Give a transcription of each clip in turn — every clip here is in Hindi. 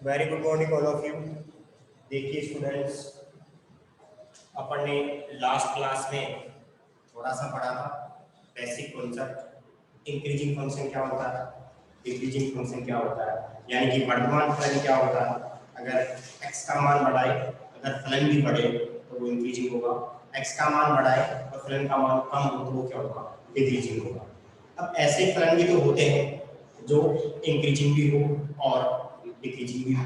Very good morning all of you. देखिए स्टूडेंट्स, अपन ने लास्ट क्लास में थोड़ा सा पढ़ा था बेसिक कॉन्सेप्ट। इंक्रीजिंग फंक्शन क्या होता है, डिक्रीजिंग फंक्शन क्या होता है, यानी कि वर्तमान फलन क्या होता है। अगर x का मान बढ़ाए, अगर फलन भी बढ़े तो वो इंक्रीजिंग होगा। x का मान बढ़ाए और फलन का मान कम हो तो वो क्या होगा, डिक्रीजिंग होगा। अब ऐसे फलन भी तो होते हैं जो इंक्रीजिंग भी हो और डिक्रीजिंग भी हो,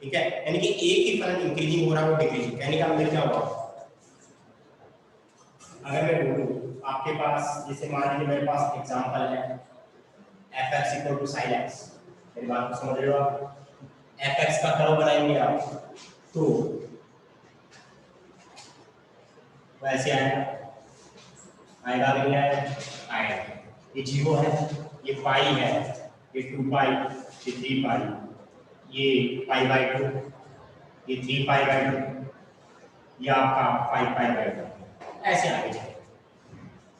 ठीक है। यानी कि एक ही फलन इंक्रीजिंग हो रहा है वो डिक्रीजिंग, यानी कि अंदर क्या होगा। अगर मैं बोलूं आपके पास, जैसे मान लीजिए मेरे पास एग्जांपल है fx equal to sin x, मेरी बात को समझ रहे हो आप। fx का कर्व बनाएंगे आप तो वैसे आएगा, आएगा नहीं आएगा। ये 0 है, ये पाई है, ये 2 पाई, ये 3 पाई, ये पाई बाय 2, ये 3 पाई बाय 2, ये आपका 5 पाई बाय 2, ऐसे आगे चले।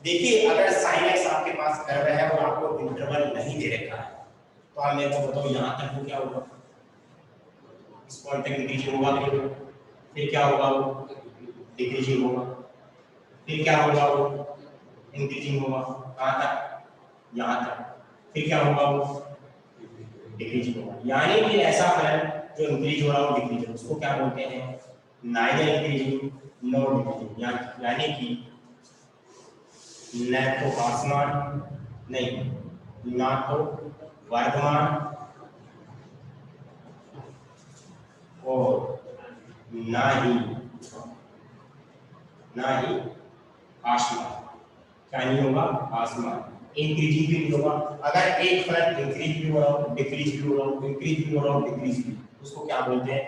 देखिए अगर sin x आपके पास कर्व है और आपको इंटरवल नहीं दे रखा है तो आप मेरे को बताओ यहाँ तक वो क्या होगा, इस पॉइंट तक इंक्रीजिंग होगा कि नहीं? फिर क्या होगा, वो डिक्रीजिंग होगा। फिर क्या होगा, वो इंक्रीजिंग होगा। कहाँ तक, यहाँ तक। फिर क्या होगा, वो डिक्रीजिंग होगा। यानी कि ऐसा फलन जो इंक्रीज हो रहा हो डिक्रीज हो, उसको क्या बोलते हैं, नाइदर इंक्रीजिंग नॉर डिक्रीजिंग। यानी कि न तो आसमान नहीं, ना तो वर्धमान और ना ही आसमान। क्या नहीं होगा, आसमान। इंक्रीजिंग भी नहीं होगा। अगर एक फलन इंक्रीज भी हो रहा हो, डिक्रीज भी हो रहा हो, इंक्रीज भी हो रहा हो, डिक्रीज भी, उसको क्या बोलते हैं,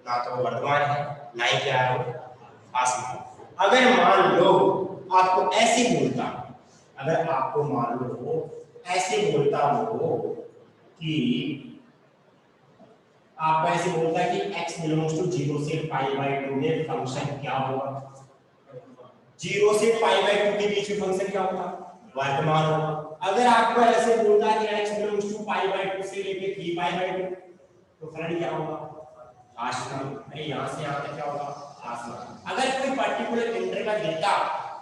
ना तो वर्धमान है ना ही क्या है, आसमान। अगर मान लो आपको ऐसे बोलता, अगर आपको मान लो ऐसे बोलता हो कि आपको ऐसे बोलता है कि x बिलोंग्स टू 0 से पाई बाय 2 में फंक्शन क्या होगा, 0 से पाई बाय 2 के बीच में फंक्शन क्या होगा, वर्तमान होगा। अगर आपको ऐसे बोलता है कि x belongs to pi by 2 से लेके 3 पाई बाय 2 तो फलन क्या होगा, आसमान। अरे यहां से यहां तक क्या होगा, आसमान। अगर कोई पर्टिकुलर इंटरवल देता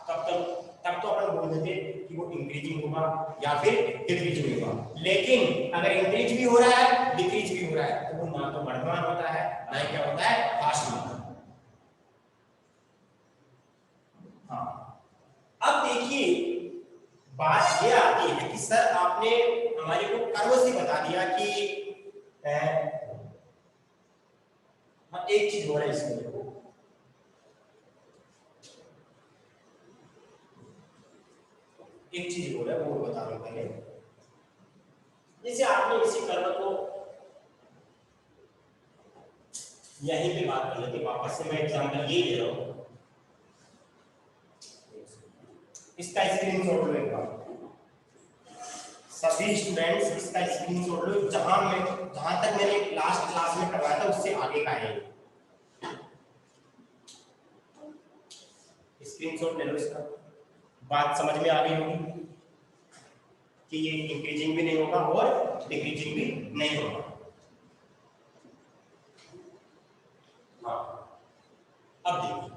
तब तो अपन बोल देते कि वो इंक्रीजिंग होगा या फिर डिक्रीजिंग होगा। लेकिन अगर इंक्रीज भी हो रहा है डिक्रीज भी हो रहा है तो वो ना तो वर्तमान होता है ना ही क्या होता है, आसमान। हाँ, अब देखिए बात ये आती है कि सर आपने हमारे को कर्व से बता दिया कि हाँ एक चीज हो रहा है इसमें, देखो एक चीज हो रहा है वो बता रहा हूं पहले। जैसे आपने इसी कर्व को यहीं पे बात कर लेते, वापस से मैं एग्जांपल ये दे रहा हूं, इसका स्क्रीनशॉट लो एक बार सभी स्टूडेंट्स, इसका स्क्रीनशॉट लो। जहां तक मैंने लास्ट क्लास में करवाया था उससे आगे का है, स्क्रीनशॉट ले लो इसका। बात समझ में आ गई होगी कि ये इंक्रीजिंग भी नहीं होगा और डिक्रीजिंग भी नहीं होगा। हाँ, अब देखिए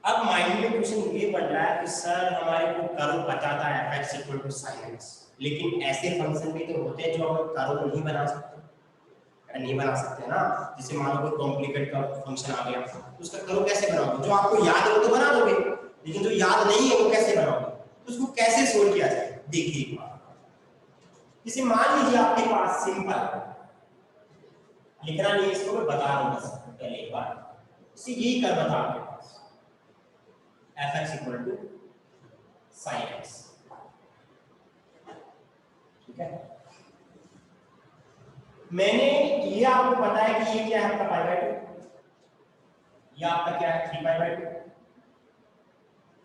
अब माइंड में क्वेश्चन ये बन रहा है कि सर हमारे को कर्व बताता है fx equal to sin x, लेकिन ऐसे फंक्शन भी तो होते हैं जो हम कर्व नहीं बना सकते, नहीं बना सकते ना। जैसे मान लो कोई कॉम्प्लिकेट का फंक्शन आ गया तो उसका कर्व कैसे बनाओगे, जो आपको याद हो तो बना दोगे, लेकिन जो याद नहीं है वो कैसे बनाओगे, तो उसको कैसे सोल्व किया जाए। देखिए एक बार, जैसे मान लीजिए आपके पास सिंपल, लिखना नहीं है इसको, मैं बता रहा हूं बस पहले एक बार। जैसे यही कर्व था आपके पास fx equal to sin x, ठीक है। मैंने ये आपको पता है कि ये क्या है आपका पाई बाय 2, ये आपका क्या है 3 पाई बाय 2,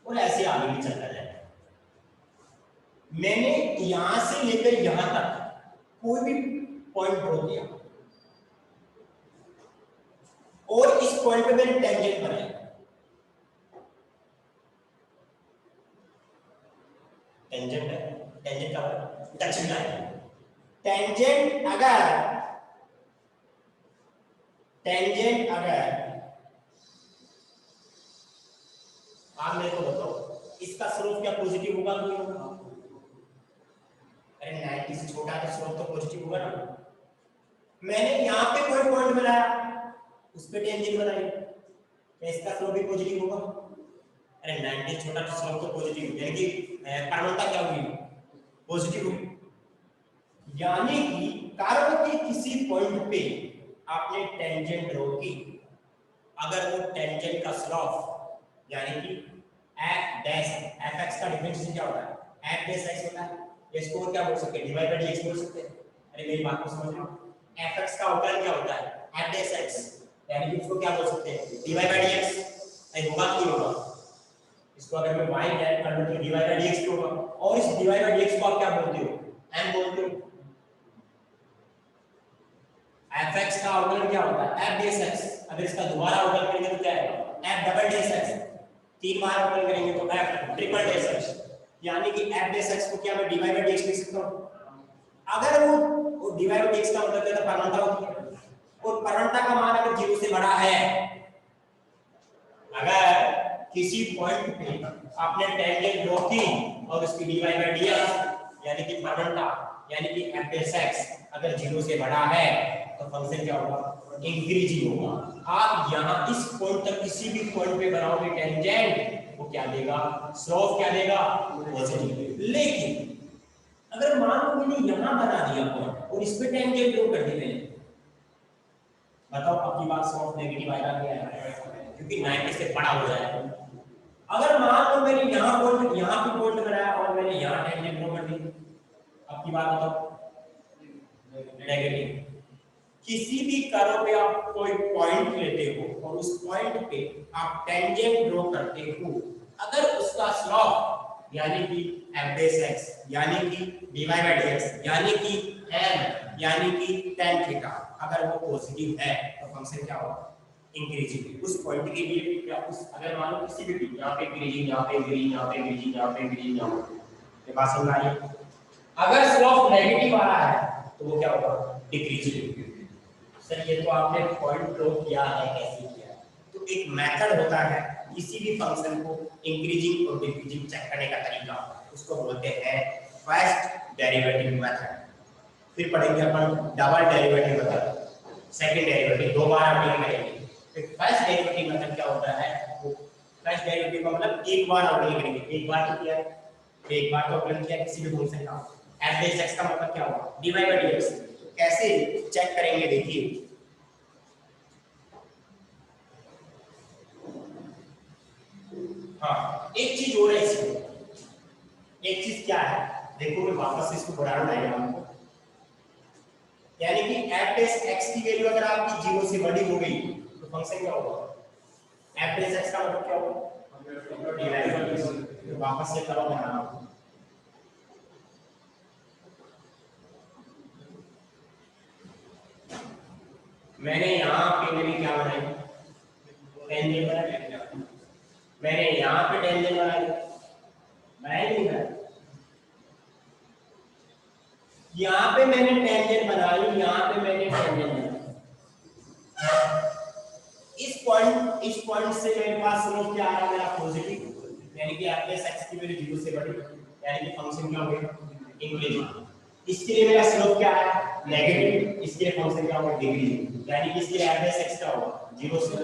और ऐसे आगे भी चलता जाएगा। मैंने यहां से लेकर यहां तक कोई भी पॉइंट ड्रॉ किया, और इस पॉइंट पे मैंने टेंजेंट बनाया, टेंजेंट है, टेंजेंट का टचिंग लाइन। टेंजेंट अगर आप मेरे को बताओ इसका स्लोप क्या पॉजिटिव होगा कि नहीं होगा? अरे 90 से छोटा तो स्लोप तो पॉजिटिव होगा ना। मैंने यहाँ पे कोई पॉइंट बनाया, उस पे टेंजेंट बनाई, क्या इसका स्लोप भी पॉजिटिव होगा? अरे 90 से छोटा तो स्लोप तो पॉजिटिव, यानी कि परवलता क्या होगी? पॉजिटिव होगी। यानी कि कर्व के किसी पॉइंट पे आपने टेंजेंट ड्रॉ की, अगर वो टेंजेंट का स्लोप यानी कि f डैश fx का डिफरेंशिएशन क्या होता है? f डैश x होता है। इसको क्या बोल सकते हैं? डिवाइड बाय dx बोल सकते हैं। अरे मेरी बात को समझ लो, fx का अवकलन क्या होता है? f डैश x, यानी कि उसको क्या बोल सकते हैं? Divide by dx। नहीं होगा क्यों होगा? इसको अगर मैं y ऐड कर लूं तो डिवाइड बाय dx होगा, और इस डिवाइड बाय dx को आप क्या बोलते हो? m बोलते हो। fx का अवकलन क्या होता है? f dash x। अगर इसका दोबारा अवकलन करेंगे तो क्या आएगा? f double dash x। तीन बार अवकलन करेंगे तो f ट्रिपल डैश x, यानी कि f डैश x को क्या मैं डिवाइड बाय dx लिख सकता हूं? अगर वो डिवाइड बाय dx का मतलब है परवलता होती है, और परवलता का मान अगर 0 से बड़ा है, अगर किसी पॉइंट पे आपने टेंजेंट ड्रॉ की और उसकी डिवाइड बाय dx यानी कि परवलता यानी कि f डैश x अगर 0 से बड़ा है तो फंक्शन क्या होगा? इंक्रीजिंग होगा। आप यहां इस पॉइंट तक किसी भी पॉइंट पे बनाओगे टेंजेंट, वो क्या देगा? स्लोप क्या देगा? पॉजिटिव। लेकिन अगर मान लो मैंने यहां बना दिया पॉइंट और इस पे टेंजेंट ड्रॉ कर दी मैंने, बताओ आपकी बात स्लोप नेगेटिव आएगा क्या आएगा? क्योंकि 90 से बड़ा हो जाएगा। अगर मान लो मैंने यहां पे पॉइंट बनाया और मैंने यहां टेंजेंट ड्रॉ कर दी, आपकी बात बताओ नेगेटिव। किसी भी कर्व पे आप कोई पॉइंट लेते हो और उस पॉइंट पे आप टेंजेंट ड्रॉ करते हो, अगर उसका स्लोप यानी कि f डैश x यानी कि dy by dx यानी कि m यानी कि tan थीटा अगर वो पॉजिटिव है तो फंक्शन क्या होगा? इंक्रीजिंग। उस पॉइंट के लिए या उस अगर मान लो किसी भी यहां पे इंक्रीजिंग, यहां पे इंक्रीजिंग, यहां पे इंक्रीजिंग, यहां पे इंक्रीजिंग, यहां पे, ये बात समझ आ रही है? अगर स्लोप नेगेटिव आ रहा है तो वो क्या होगा? डिक्रीजिंग। सर ये तो आपने पॉइंट ड्रॉ किया है, कैसे किया? तो एक मेथड होता है किसी भी फंक्शन को इंक्रीजिंग और डिक्रीजिंग चेक करने का तरीका, उसको बोलते हैं फर्स्ट डेरिवेटिव मेथड। फिर पढ़ेंगे अपन double derivative method, second derivative, दो बार अप्लाई करेंगे। फिर फर्स्ट डेरिवेटिव मेथड क्या होता है? वो फर्स्ट डेरिवेटिव का मतलब एक बार अप्लाई करेंगे, एक बार तो किया है, एक बार तो अप्लाई किया किसी भी फंक्शन का। f डैश x का मतलब क्या होगा? dy by dx। कैसे चेक करेंगे देखिए, हाँ एक चीज और है इसमें, एक चीज क्या है देखो, मैं वापस से इसको बढ़ाना डायग्राम को, यानी कि f डैश x की वैल्यू अगर आपकी 0 से बड़ी हो गई तो फंक्शन क्या होगा? f डैश x का मतलब क्या होगा? तो वापस से करो बनाना, मैंने यहाँ पे मेरी क्या बनाई? टेंजेंट बनाई। मैंने यहाँ पे टेंजेंट बनाई, बनाई नहीं बनाई? यहाँ पे मैंने टेंजेंट बनाई, यहाँ पे मैंने टेंजेंट बनाई। इस पॉइंट से मेरे पास स्लोप क्या आ रहा है? मेरा पॉजिटिव, यानी कि f प्लस x की वैल्यू 0 से बड़ी, यानी कि फंक्शन क्या हो गया? इंक्रीजिंग। इसके लिए मेरा स्लोप क्या है? नेगेटिव। इसके लिए फंक्शन क्या होगा? डिक्रीजिंग, यानी कि इसके लिए f प्लस x क्या होगा? 0 से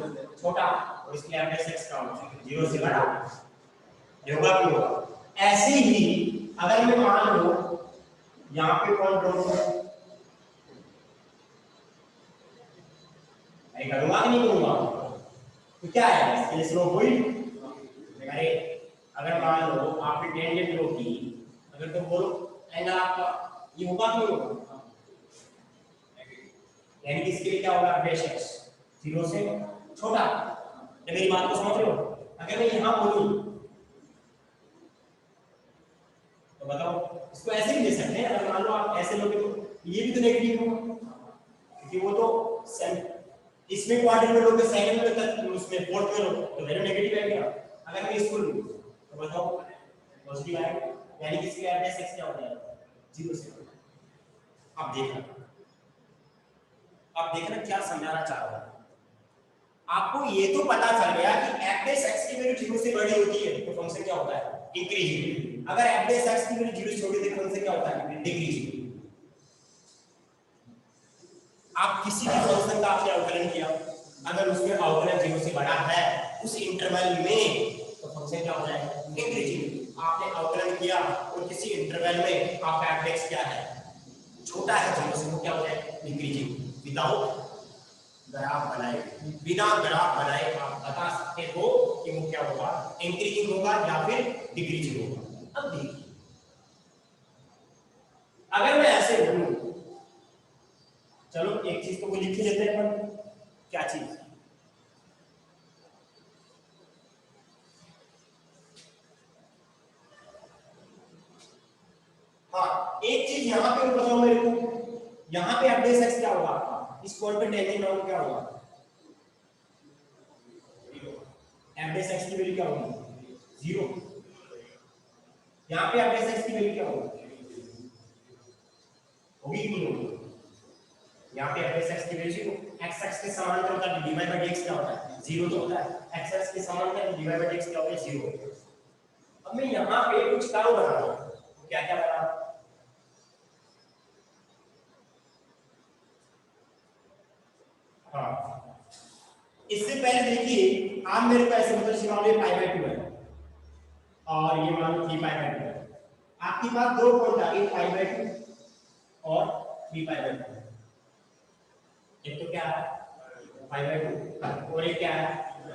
छोटा, और इसके लिए f प्लस x क्या होगा? 0 से बड़ा। ये होगा क्यों होगा? ऐसे ही अगर मैं मान लो यहाँ पे पॉइंट ड्रॉ करूं, मैं करूंगा कि नहीं करूंगा? तो क्या है इसके लिए स्लोप हुई? अरे अगर मान लो आपने टेंजेंट ड्रॉ की, अगर तुम बोलो एंगल आपका ये होगा क्यों होगा? यानी कि इसके लिए क्या होगा? डैश x 0 से छोटा। तो मेरी बात को समझ रहे हो? अगर मैं यहां बोलूं तो बताओ, इसको ऐसे भी ले सकते हैं। अगर मान लो आप ऐसे लोगे तो ये भी तो नेगेटिव होगा, क्योंकि वो तो इसमें क्वाड्रेंट में लोगे, सेकंड में तक उसमें फोर्थ में लोगे तो वैल्यू नेगेटिव आएगा। अगर मैं इसको लूं तो बताओ पॉजिटिव आएगा, यानी कि इसका एवरेज एक्स क्या हो जाएगा 0 से। अब देखना क्या समझाना चाह रहा हूं। आपको ये तो पता चल गया कि एवरेज एक्स की वैल्यू 0 से बड़ी होती है तो फंक्शन क्या होता है इंक्रीजिंग, अगर एवरेज एक्स की वैल्यू 0 से छोटी होती है फंक्शन क्या होता है डिक्रीजिंग। आप किसी भी फंक्शन का आपने अवकलन किया, अगर उसमें अवकलन 0 से बड़ा है उस इंटरवल में तो फंक्शन क्या हो जाएगा इंक्रीजिंग। आपने अवकलन किया और किसी इंटरवल में आपका एवरेज क्या है छोटा है 0 से, तो क्या हो जाएगा डिक्रीजिंग। विदाउट ग्राफ बनाए, बिना ग्राफ बनाए आप बता सकते हो कि वो क्या होगा इंक्रीजिंग होगा या फिर डिक्रीजिंग होगा। अब देखिए अगर मैं ऐसे बोलूं, चलो एक चीज तो वो लिख ही लेते हैं अपन, क्या चीज, हाँ एक चीज यहाँ पे बताओ मेरे को, यहाँ पे एवरेज एक्स क्या होगा इस पॉइंट पे टेंजेंट नाउन क्या होगा, एवरेज एक्स की वैल्यू क्या होगी 0। यहाँ पे एवरेज एक्स की वैल्यू क्या होगी होगी कि नहीं होगी, यहाँ पे एवरेज एक्स की वैल्यू 0, एक्स एक्स के समांतर होता है dy by dx क्या होता है 0 तो होता है, एक्स एक्स के समांतर dy by dx क्या होता है 0। अब मैं यहाँ पे कुछ कर्व बना रहा हूँ, तो क्या क्या बना रहा हूँ, हाँ इससे पहले देखिए आप मेरे को ऐसे मतलब मान लो पाई बाय 2 है और ये मान लो 3 पाई बाय 2 है, आपके पास दो पॉइंट आ गए पाई बाय 2 और 3 पाई बाय 2, एक तो क्या है पाई बाय 2 और एक क्या है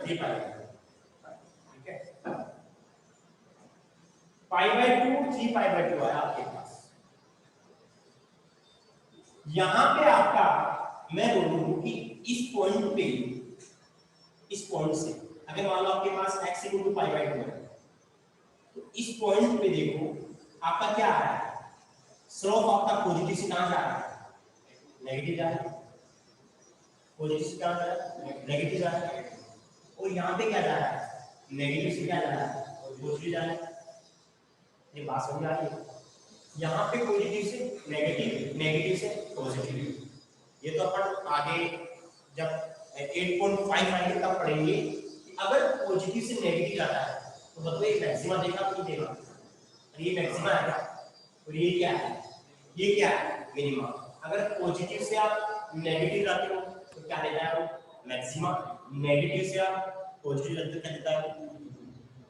3 पाई बाय 2, ठीक है पाई बाय 2 3 पाई बाय 2 है आपके पास। यहां पे आपका मैं बोलूं कि इस पॉइंट से अगर मान लो आपके पास x = पाई बाय 2 है तो इस पॉइंट पे देखो आपका क्या आ रहा है, स्लोप आपका पॉजिटिव से कहां जा रहा है नेगेटिव जा रहा है, पॉजिटिव से कहां जा रहा है नेगेटिव जा रहा है, और यहां पे क्या जा रहा है नेगेटिव से क्या जा रहा है पॉजिटिव जा रहा है। ये बात समझ आ रही है, यहाँ पे पॉजिटिव से नेगेटिव, नेगेटिव से पॉजिटिव, ये तो अपन आगे जब 8.5 फाइनल तक पढ़ेंगे कि अगर पॉजिटिव से नेगेटिव जाता है तो मतलब ये मैक्सिमा देखा कि देगा, और ये मैक्सिमा है और ये क्या है ये क्या है मिनिमा। अगर पॉजिटिव से आप नेगेटिव जाते हो तो क्या देता है वो मैक्सिमा, नेगेटिव से आप पॉजिटिव जाते हो क्या देता है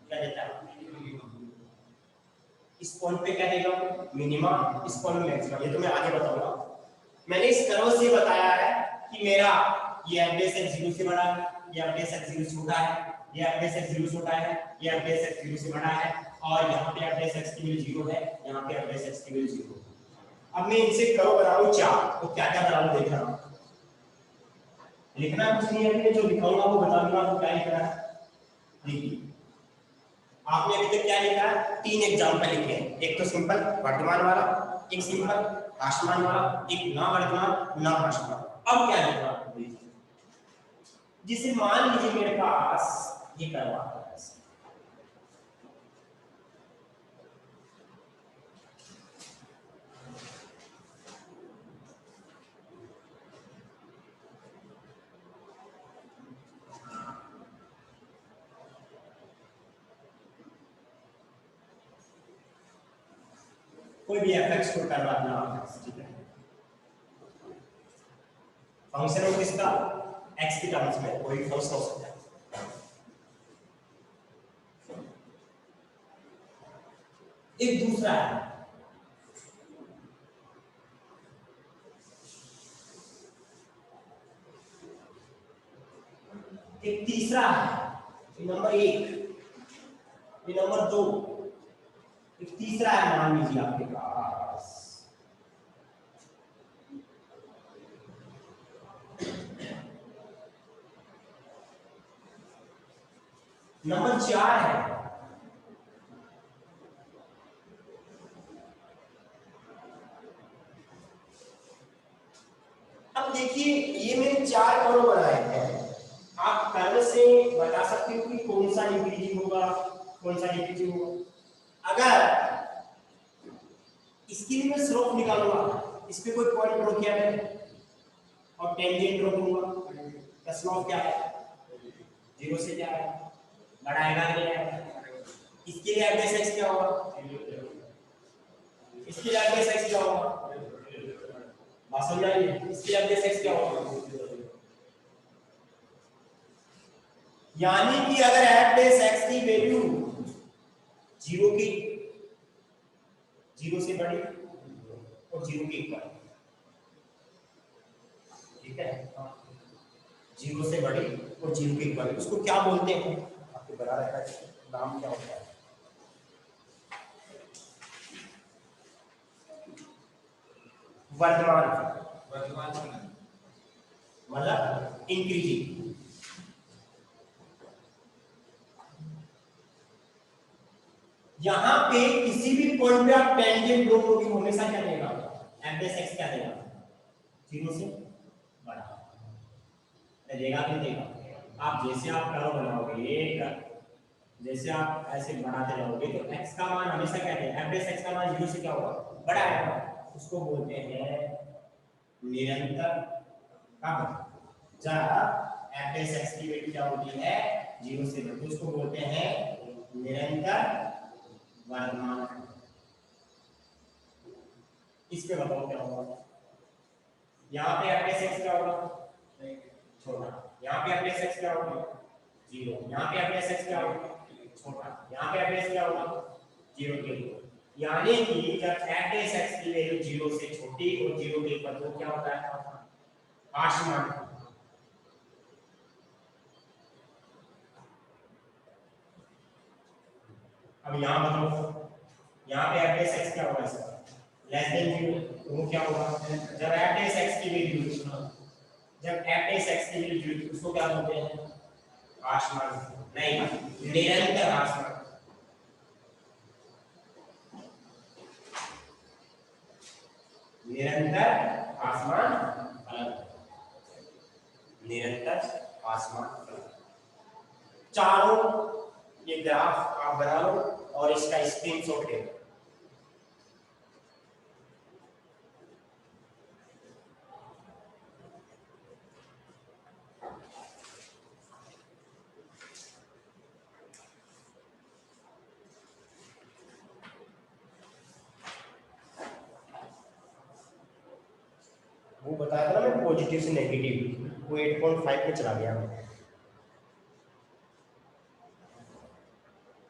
क्या देता है, इस पॉइंट पे क्या देगा मिनिमा, इस पॉइंट में मैक्सिमा, ये तो मैं आगे बताऊंगा। मैंने इस कर्व से बताया है कि मेरा ये एवरेज एक्स 0 से बड़ा है, ये एवरेज एक्स 0 से छोटा है, ये एवरेज एक्स 0 से छोटा है, ये एवरेज एक्स 0 से बड़ा है, और यहाँ पे एवरेज एक्स की वैल्यू 0 है, यहाँ पे एवरेज एक्स की वैल्यू 0। अब मैं इनसे कर्व बना रहा हूं 4, तो क्या क्या बना रहा हूं देख रहा हूं, लिखना कुछ नहीं है, मैं जो लिखाऊंगा वो बता दूंगा आपको क्या लिखना है। देखिए आपने अभी तक क्या लिखा है 3 एग्जांपल लिखे हैं, एक तो सिंपल वर्तमान वाला, एक सिंपल भाषमान वाला, एक ना वर्तमान ना भाषमान। अब क्या लिखना आपको देखिए, जिसे मान लीजिए मेरे पास ये करवा है कोई भी fx को करवा देना, ठीक है फंक्शन है किसका x की टर्म्स में कोई फंक्शन हो सकता है। एक दूसरा है एक तीसरा है नंबर 1, ये नंबर 2, एक तीसरा है मान लीजिए आपके पास नंबर 4 है। अब देखिए ये मैंने 4 कर्व बनाए हैं, से बता सकते हो कि कौन सा इंक्रीजिंग होगा, कौन सा डिक्रीजिंग होगा। अगर इसकी भी मैं स्लोप निकालूंगा, इस पे कोई पॉइंट ड्रॉ किया मैंने और टेंजेंट ड्रॉ करूंगा, तो स्लोप क्या है, 0 से क्या है, बढ़ाएगा नहीं है। इसके लिए एफ एक्स क्या होगा, इसके लिए एफ एक्स क्या होगा, बात समझ आई? इसके लिए एफ एक्स क्या होगा, यानी कि अगर एफ एक्स की वैल्यू 0 से बड़ी और 0 के इक्वल, ठीक है, 0 से बड़ी और 0 के इक्वल, उसको क्या बोलते हैं, आपको बता रखा है नाम क्या होता है, वर्तमान मतलब इंक्रीजिंग। यहां पे किसी भी पॉइंट पे आप टेंजेंट ड्रॉ करोगे हमेशा क्या देगा, एफ एक्स क्या देगा, 0 से बड़ा देगा कि देगा। आप जैसे आप कर्व बनाओगे, जैसे आप ऐसे बढ़ाते जाओगे तो x का मान हमेशा क्या है, एफ एक्स का मान 0 से क्या होगा, बड़ा है, उसको बोलते हैं निरंतर कब, जब एफ एक्स की वैल्यू क्या होती है, 0 से बड़ी, तो उसको बोलते हैं निरंतर वर्तमान। इस पे बताओ क्या होगा, यहाँ पे एफ एक्स क्या होगा, छोटा, यहाँ पे एफ एक्स क्या होगा, 0, यहाँ पे एफ एक्स क्या होगा, छोटा, यहाँ पे एफ एक्स क्या होगा, 0 के इक्वल। यानी कि जब एफ एक्स की वैल्यू 0 से छोटी और 0 के इक्वल तो क्या होता है, आसमान। अब यहाँ बताओ, यहाँ पे एफ एक्स क्या होगा, इसका लेस देन 0, तो वो क्या होगा, जब एफ एक्स की वैल्यू, जब एफ एक्स की वैल्यू उसको क्या बोलते हैं, आसमान नहीं, निरंतर आसमान। निरंतर आसमान फलन, निरंतर आसमान फलन। चारों ये ग्राफ आप बना लो और इसका स्क्रीनशॉट ले लो। वो बताया था ना मैं, पॉजिटिव से नेगेटिव, वो 8.5 पे चला गया,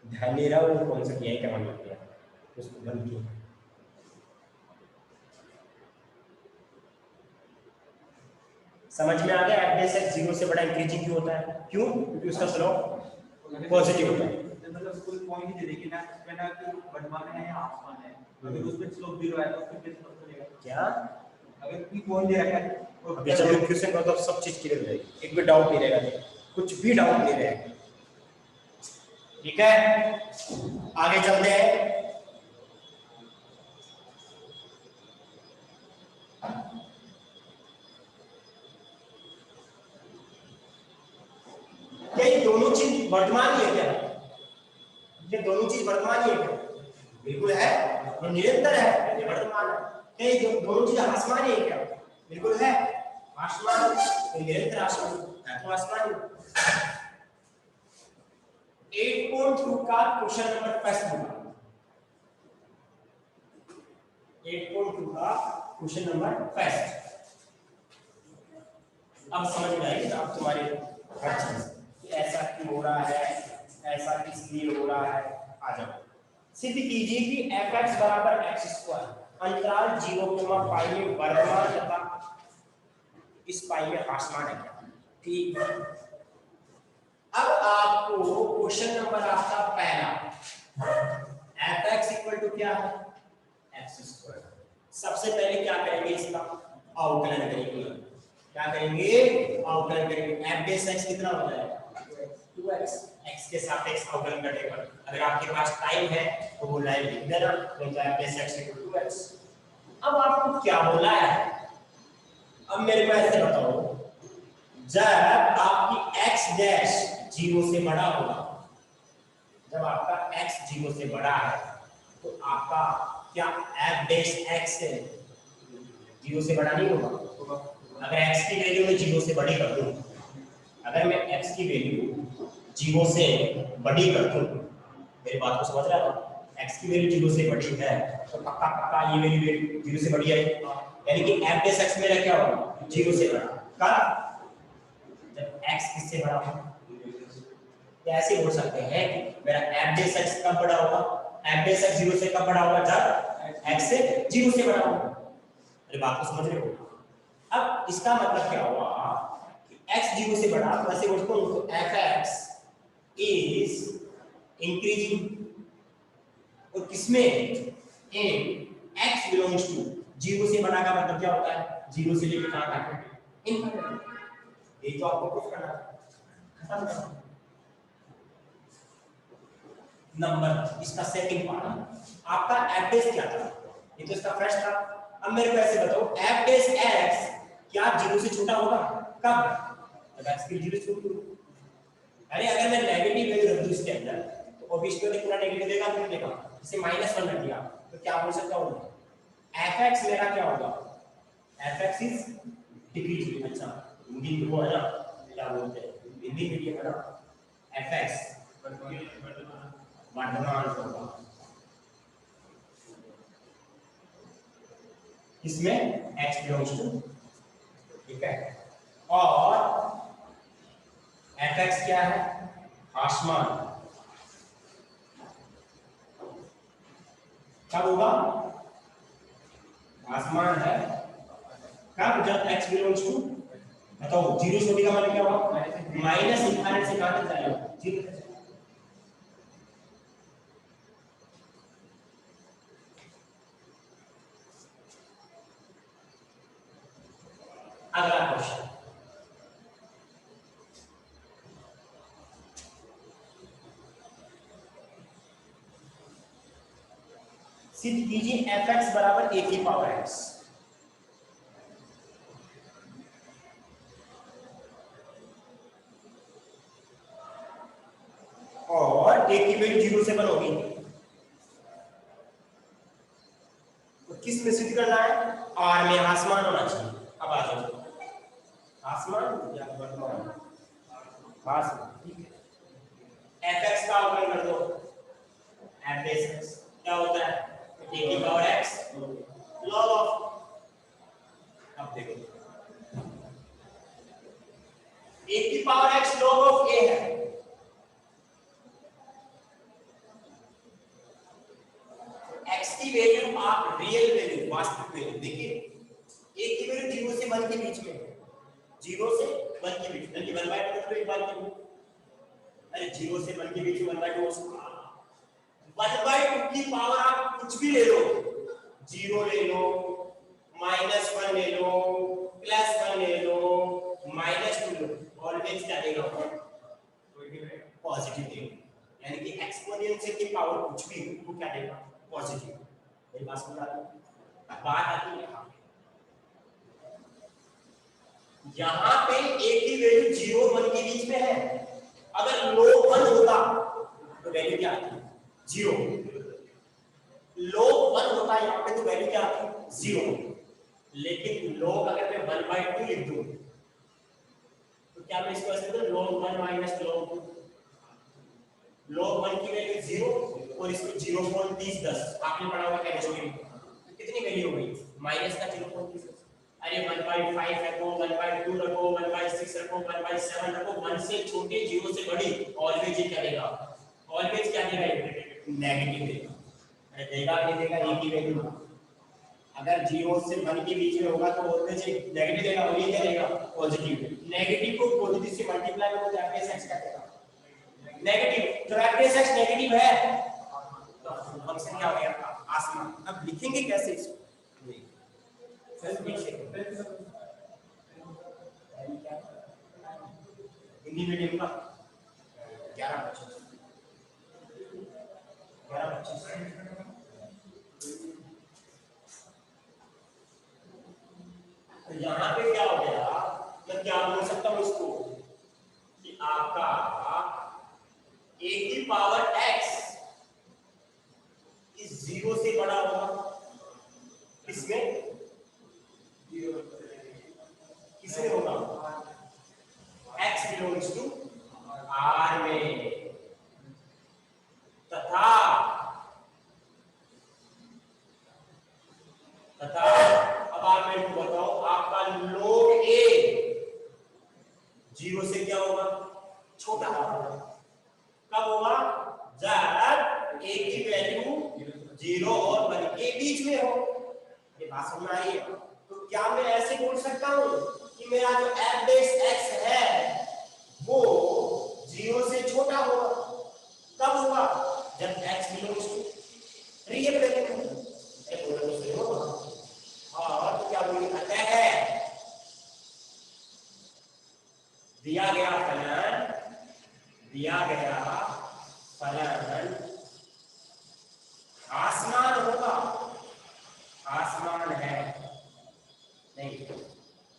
ध्यान नहीं रहा वो कौन सा किया है, क्या मतलब किया, उसको बंद किया। समझ में आ गया, एफ एक्स 0 से बड़ा इंक्रीजिंग क्यों होता है, क्यों, क्योंकि उसका स्लोप पॉजिटिव होता है। मतलब कोई पॉइंट ही दे देगी ना, कहना कि वर्तमान है या आसमान है, अगर उस पे स्लोप 0 है तो फिर कैसे पता चलेगा, क्या अगर कोई पॉइंट दे रखा है तो अभी जब क्वेश्चन का तो सब चीज क्लियर हो जाएगी, एक भी डाउट नहीं रहेगा, कुछ भी डाउट नहीं रहेगा, ठीक है। आगे चलते हैं, क्या ये दोनों चीज वर्तमान ही है क्या, ये दोनों चीज वर्तमान ही है क्या, बिल्कुल है, ये निरंतर है, ये वर्तमान है। क्या ये दोनों चीज आसमान ही है क्या, बिल्कुल है, आसमान, ये निरंतर आसमान है, तो आसमान। 8.2 का क्वेश्चन नंबर फर्स्ट होगा, 8.2 का क्वेश्चन नंबर फर्स्ट। अब समझ में आएगी अब तुम्हारे हर चीज, ऐसा क्यों हो रहा है, ऐसा किस लिए हो रहा है। आ जाओ, सिद्ध कीजिए कि एफ एक्स बराबर एक्स स्क्वायर अंतराल 0, पाई में वर्तमान तथा इस पाई में आसमान है क्या, ठीक। अब आपको क्वेश्चन नंबर आपका पहला, एफ एक्स इक्वल टू क्या है, एक्स स्क्वायर। सबसे पहले क्या करेंगे, इसका अवकलन करेंगे, क्या करेंगे, अवकलन करेंगे। एफ एक्स कितना हो जाएगा, 2x, x के सापेक्ष अवकलन का टेबल, अगर आपके पास टाइम है तो वो लाइन लिख देना, नहीं तो f x 2x। अब आपको क्या बोला है, अब मेरे को ऐसे बताओ, जब आपकी x डैश जीरो से बड़ा होगा, जब आपका x जीरो से बड़ा है तो आपका क्या f डैश x है जीरो से बड़ा नहीं होगा। अगर x की वैल्यू मैं जीरो से बड़ी कर दूं, अगर मैं x की वैल्यू जीरो से बड़ी कर दूं, मेरी बात को समझ रहे हो, x की वैल्यू जीरो से बड़ी है तो पक्का पक्का ये वैल्यू जीरो से बड़ी है, यानी कि f डैश x मेरा क्या होगा जीरो से बड़ा। कब? जब x किससे बड़ा होगा। ऐसे बोल सकते हैं कि मेरा f डैश x कब बड़ा होगा, f डैश x जीरो से कब बड़ा होगा, जब x से जीरो से बड़ा होगा। अरे बात को समझ रहे हो। अब इसका मतलब क्या हुआ कि x जीरो से बड़ा, तो ऐसे बोलते हैं तो fx इज इंक्रीजिंग, और किसमें इन x बिलोंग्स टू जीरो से बड़ा का मतलब क्या होता है, जीरो से लेकर कहां तक इनफिनिटी। ये तो आपको कुछ करना खत्म करना। नंबर इसका सेकंड पार्ट आपका f डैश क्या था, ये तो इसका फर्स्ट था। अब मेरे को ऐसे बताओ f डैश x क्या जीरो से छोटा होगा, कब, जब x की जीरो से छोटी होगी। अरे अगर मैं नेगेटिव वैल्यू रख दूं इसके अंदर तो ऑब्वियसली पूरा नेगेटिव देगा, फिर देगा, जैसे -1 रख दिया तो क्या बोल सकता हूं fx मेरा क्या होगा, fx इज डिक्रीजिंग। अच्छा हिंदी में वो है ना, क्या बोलते हैं हिंदी में ये है ना, fx वर्तमान होगा, इसमें x बिलोंग्स टू, ठीक है, और fx क्या है, आसमान। कब होगा, आसमान है, कब, जब x बिलोंग्स टू, बताओ जीरो से का मतलब क्या होगा, माइनस इंफिनिटी से कहां तक जाएगा, जीरो तक। अगला क्वेश्चन, सिद्ध कीजिए fx बराबर a की पावर x। और a की वैल्यू जीरो से वन होगी, तो किस में सिद्ध करना है, r में आसमान होना चाहिए। अब आ जाओ, आसमान या वर्तमान, आसमान, ठीक है। fx का अवकलन कर दो, f डैश x क्या होता है, a की पावर x log ऑफ, अब देखो a की power x log of a है, x की वैल्यू आप रियल वैल्यू वास्तविक वैल्यू देखिए, a की वैल्यू जीरो से 1 के बीच में है, जीरो से 1 के बीच, यानी 1/2 मतलब एक बात करूं, अरे जीरो से 1 के बीच में 1/2 1/2 की पावर आप कुछ भी ले लो, जीरो ले लो, -1 ले लो, +1 ले लो, -2 लो, ऑलवेज क्या देगा, पॉजिटिव देगा, यानी कि एक्सपोनेंशियल की पावर कुछ भी वो क्या देगा, पॉजिटिव। मेरी बात समझ आ रही है। बात आती है यहाँ पे a की वैल्यू 0 और 1 के बीच में है, अगर log 1 होता तो वैल्यू क्या आती, 0, log 1 होता यहाँ पे तो वैल्यू क्या आती, 0, लेकिन log अगर मैं 1/2 लिख दूं तो क्या मैं इसको ऐसे लिखूं, log 1 माइनस log 2, log 1 की वैल्यू 0 और इसको 0.30 आपने पढ़ा होगा केमिस्ट्री में, तो कितनी वैल्यू हो गई, माइनस का 0.30, अरे 1/5 रखो, 1/2 रखो, 1/6 रखो, 1/7 रखो, 1 से छोटे, 0 से बड़ी, ऑलवेज ये क्या देगा, ऑलवेज क्या देगा, नेगेटिव देगा। अरे देगा नहीं देगा, a की वैल्यू अगर 0 से 1 के बीच में होगा तो ऑलवेज नेगेटिव देगा, और ये क्या देगा, पॉजिटिव। नेगेटिव को पॉजिटिव से मल्टीप्लाई करो तो f x क्या देगा, नेगेटिव। जब f x नेगेटिव है तो फंक्शन क्या हो गया, आसमान। अब लिखेंगे कैसे इसको, हिंदी मीडियम का 11-25 तो यहाँ पे क्या हो गया, मैं क्या बोल सकता हूँ इसको कि आपका बिलोंग्स टू आर में, तथा अब आप मेरे को बताओ आपका लोग ए 0 से क्या होगा, छोटा होगा। कब होगा, जब ए की वैल्यू 0 और 1 के बीच में हो। ये बात समझ आ रही है? तो क्या मैं ऐसे बोल सकता हूं कि मेरा जो f बेस x है वो 0 से छोटा होगा। कब होगा, जब x belongs to real value में। और तो क्या बोलिए, अतः दिया गया फलन आसमान होगा, आसमान है नहीं,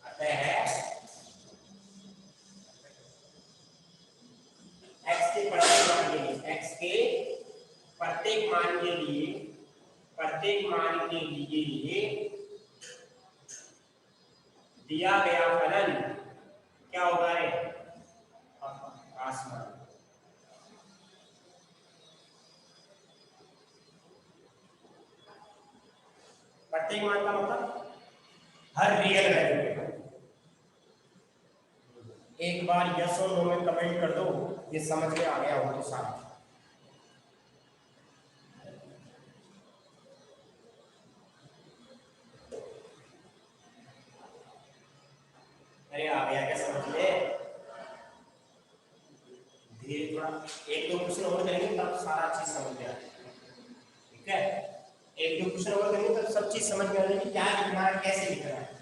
अतः x के प्रत्येक मान के लिए दिया गया फलन क्या होगा, आसमान। प्रत्येक मान का मतलब हर रियल वैल्यू पे। एक बार यस और नो में कमेंट कर दो, ये समझ में आ गया हो तो सारा। अरे आ गया क्या समझ में? धीरे थोड़ा एक दो क्वेश्चन और करेंगे तब सारा चीज समझ में आ जाएगी, ठीक है? एक दो क्वेश्चन और करेंगे तब सब चीज समझ में आ जाएगी, क्या लिखना है, कैसे लिखना है।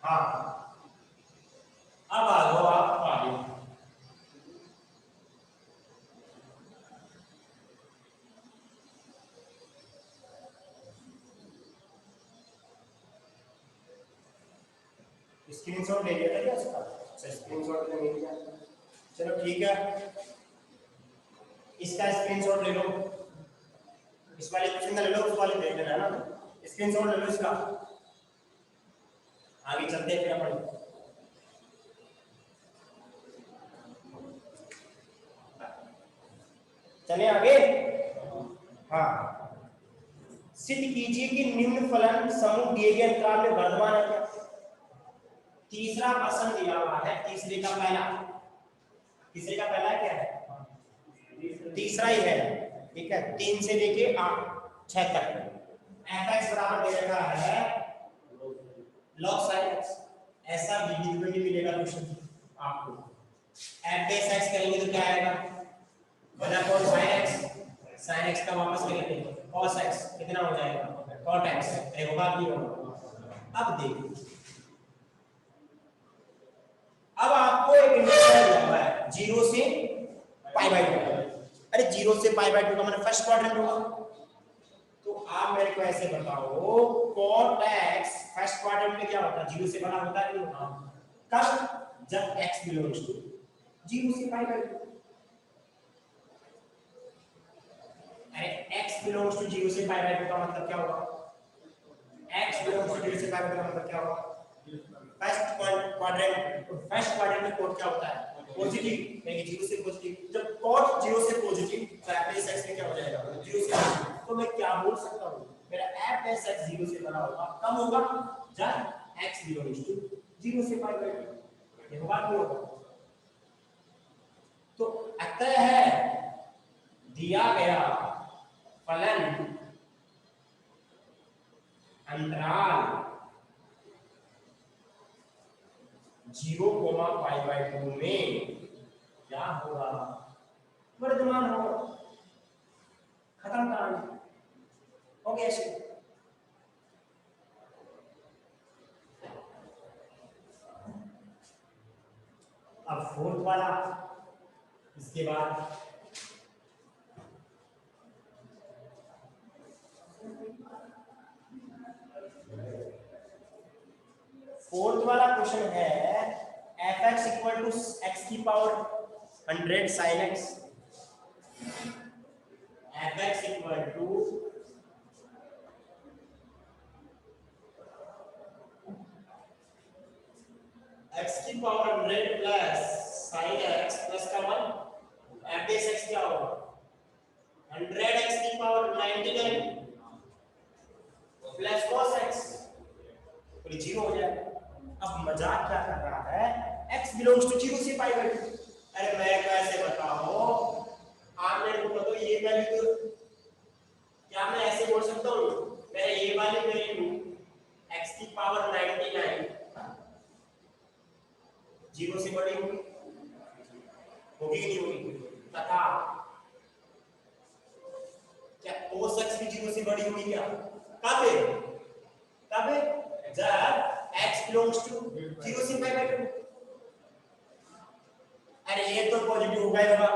हाँ, अब आ जाओ आप आगे। स्क्रीनशॉट ले लिया था क्या उसका? अच्छा, स्क्रीनशॉट ले लिया, चलो ठीक है, इसका स्क्रीनशॉट ले लो, इस वाले क्वेश्चन का ले लो, उस वाले देख लेना है ना, स्क्रीनशॉट ले लो इसका। आगे चलते हैं फिर अपन। चले आगे। हाँ, सिद्ध कीजिए कि निम्न फलन समूह दिए गए अंतराल में वर्तमान है क्या? तीसरा प्रश्न दिया हुआ है, तीसरे का पहला क्या है? तीसरा ही है, ठीक है, 3 से लेके 6 तक। fx बराबर दे रखा है log sin x, ऐसा विविध में मिलेगा क्वेश्चन आपको। f बेस x करेंगे तो क्या आएगा, 1/cos sin x, sin x का वापस करेंगे cos x, कितना हो जाएगा cot x, अरे होगा नहीं होगा। अब देखिए, अब आपको एक इंटीग्रल दिया हुआ है 0 से π/2। अरे 0 से π/2 का मतलब फर्स्ट क्वाड्रेंट होगा। तो आप मेरे को ऐसे बताओ, cot x फर्स्ट क्वाड्रेंट में क्या होता है, 0 से बड़ा होता है नहीं होता? कब, जब x बिलोंग्स टू 0 से π/2। अरे x बिलोंग्स टू 0 से π/2 का मतलब क्या होगा, x बिलोंग्स टू 0 से π/2 का मतलब क्या होगा, फर्स्ट क्वाड्रेंट में कोड क्या होता है, पॉजिटिव, यानी 0 से पॉजिटिव। जब कोड 0 से पॉजिटिव तो f बेस x में क्या हो जाएगा, 0 से। तो मैं क्या बोल सकता हूं, मेरा f बेस x 0 से बड़ा होगा, कब होगा, जब x बिलोंग्स टू 0 से π/2। ये होगा नहीं होगा? तो अतः है दिया गया फलन अंतराल 0,π/2 में क्या होगा, वर्तमान होगा। खत्म कहानी, हो गया ऐसे। अब फोर्थ वाला, इसके बाद फोर्थ वाला क्वेश्चन है fx इक्वल टू x की power 100 sin x, fx equal to x की power 100 plus sin x plus का 1 f बेस x क्या होगा 100x की पावर 99 प्लस cos x तो 0 हो जाएगा। अब मजाक क्या कर रहा है x बिलोंग्स टू 0 से पाई बाय 2। अरे मैं कैसे बताओ आप मेरे को बताओ ये वैल्यू तो क्या मैं ऐसे बोल सकता हूँ मेरे ये वाली वैल्यू x की पावर 99 0 से बड़ी होगी कि नहीं होगी तथा क्या cos x भी 0 से बड़ी होगी क्या कब जब x belongs to 0 से पाई बाय 2। अरे ये तो पॉजिटिव होगा ही होगा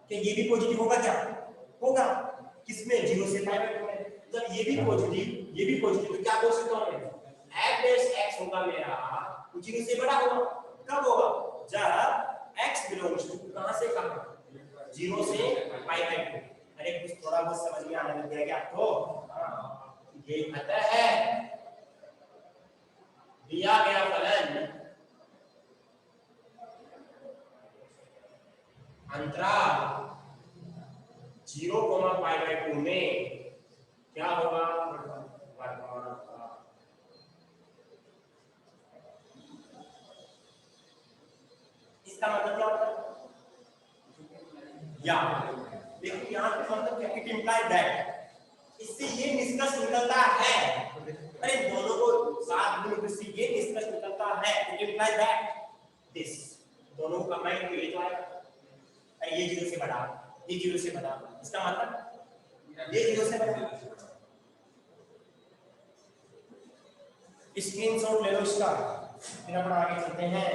कि ये भी पॉजिटिव होगा क्या होगा किसमें 0 से पाई बाय 2 में। जब ये भी पॉजिटिव तो क्या बोल सकता हूं मैं f बेस x होगा मेरा 0 से बड़ा होगा कब होगा जब x belongs to कहां से कहां 0 से पाई बाय 2। अरे कुछ थोड़ा बहुत समझ में आने लग गया क्या आपको ये अतः है दिया गया फलन अंतराल 0, पाई बाय 2 में क्या होगा वर्तमान का। इसका मतलब क्या होता है या देखिए यहाँ पे मतलब क्या इट इंप्लाइज दैट इससे ये निष्कर्ष निकलता है अरे दोनों को साथ मिलकर से ये निष्कर्ष निकलता है इट इंप्लाइज दैट दिस दोनों को कंबाइन करके ये जो आएगा अरे ये 0 से बड़ा ये 0 से बड़ा इसका मतलब ये 0 से बड़ा। स्क्रीनशॉट ले लो इसका फिर अपन आगे चलते हैं।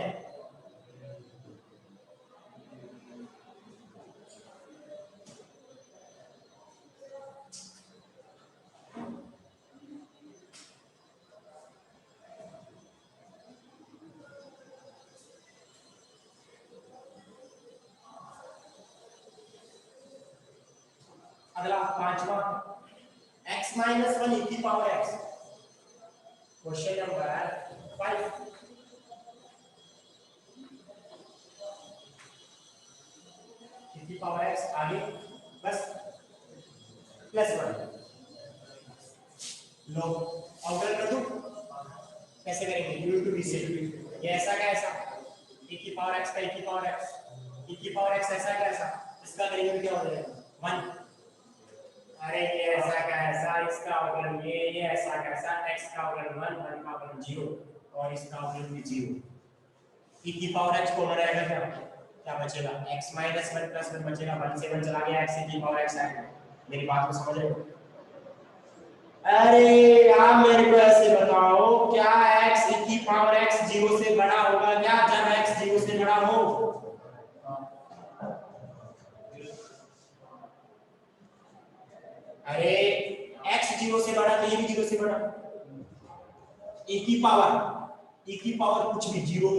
अगला पांचवा x माइनस 1 e की power x question number 5 e की पावर x आगे बस प्लस 1 लो अवकलन कर दूं कैसे करेंगे u टू v से ये ऐसा का ऐसा e की पावर x का e की पावर x e की पावर x ऐसा का ऐसा इसका करेंगे क्या हो जाएगा 1 अरे ये ऐसा का ऐसा इसका अवकलन ये ऐसा का ऐसा x का अवकलन 1 1 का अवकलन 0 और इसका अवकलन भी 0 e की पावर x कॉमन रहेगा क्या बचेगा x माइनस 1 प्लस 1 बचेगा 1 से 1 चला गया x की पावर x आएगा। मेरी बात को समझ रहे हो अरे आप मेरे को ऐसे बताओ क्या x e की पावर x 0 से बड़ा होगा क्या जब x 0 से बड़ा हो अरे x 0 से बड़ा तो ये भी 0 से बड़ा e की पावर कुछ भी 0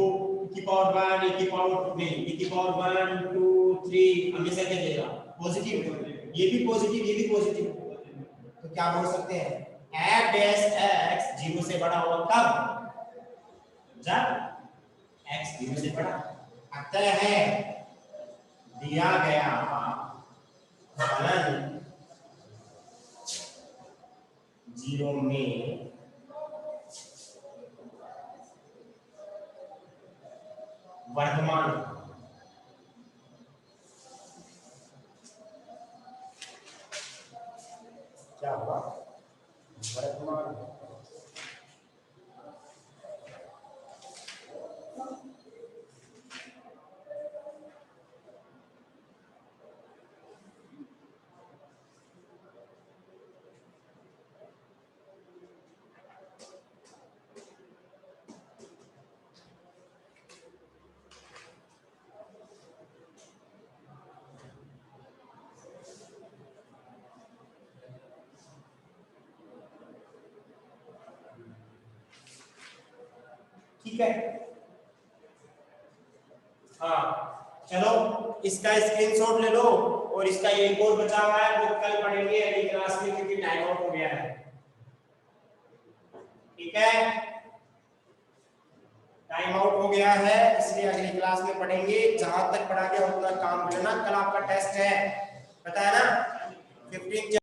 e की पावर 1 e की पावर 2 नहीं e की पावर 1 2 3 हमेशा क्या देगा पॉजिटिव ये भी पॉजिटिव तो क्या बोल सकते हैं f डैश x 0 से बड़ा होगा कब जब x 0 से बड़ा। अतः है दिया गया फलन 0 में वर्तमान क्या होगा वर्तमान ठीक है। हाँ चलो इसका स्क्रीनशॉट ले लो और इसका एक और बचा हुआ है वो कल पढ़ेंगे अगली क्लास में क्योंकि टाइम आउट हो गया है। ठीक है टाइम आउट हो गया है, इसलिए अगली क्लास में पढ़ेंगे। जहां तक पढ़ा गया उतना काम करना। कल आपका टेस्ट है, पता है ना? 15